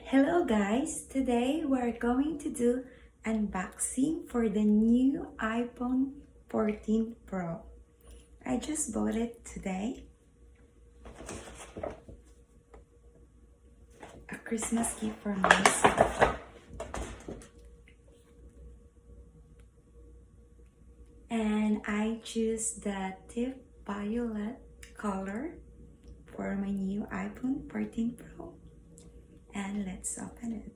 Hello guys, today we're going to do unboxing for the new iPhone 14 Pro. I just bought it today. A Christmas gift for myself. And I choose the deep violet color for my new iPhone 14 Pro. And let's open it.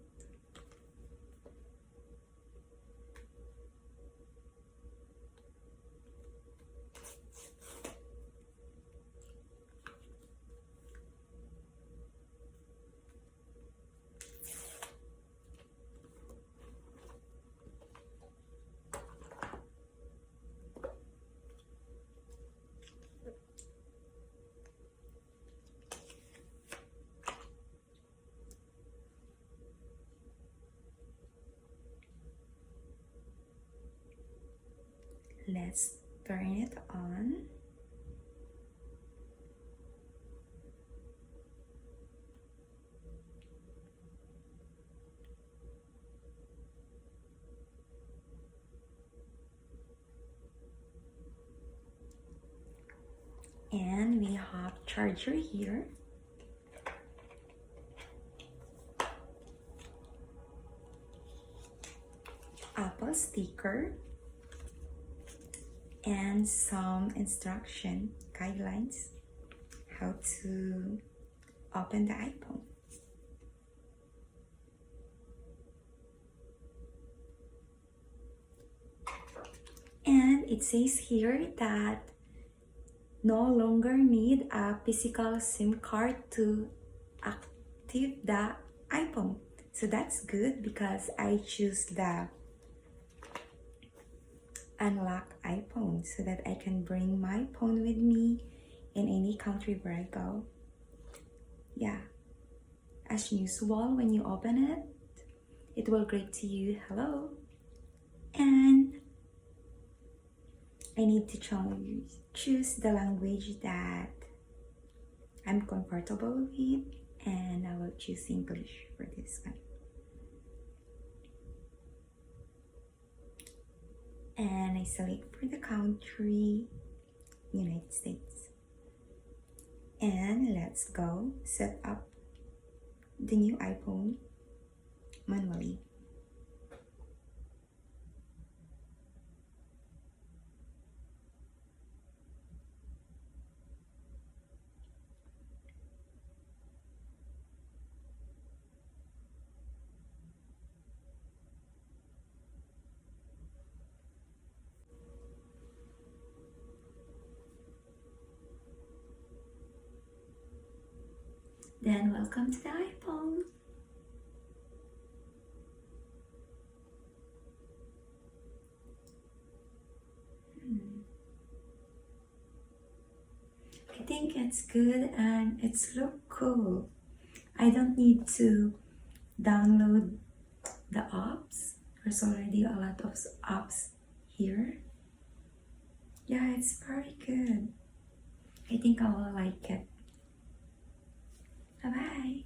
Let's turn it on. And we have charger here. Apple sticker. And some instruction guidelines how to open the iPhone. And it says here that no longer need a physical SIM card to activate the iPhone. So that's good because I choose the unlock iPhone so that I can bring my phone with me in any country where I go. Yeah, as usual, when you open it, it will greet to you, hello. And I need to choose the language that I'm comfortable with, and I will choose English for this one. And I select for the country, United States. And let's go set up the new iPhone manually. Then welcome to the iPhone. I think it's good and it's look cool. I don't need to download the apps. There's already a lot of apps here. Yeah, it's very good. I think I will like it. Bye-bye.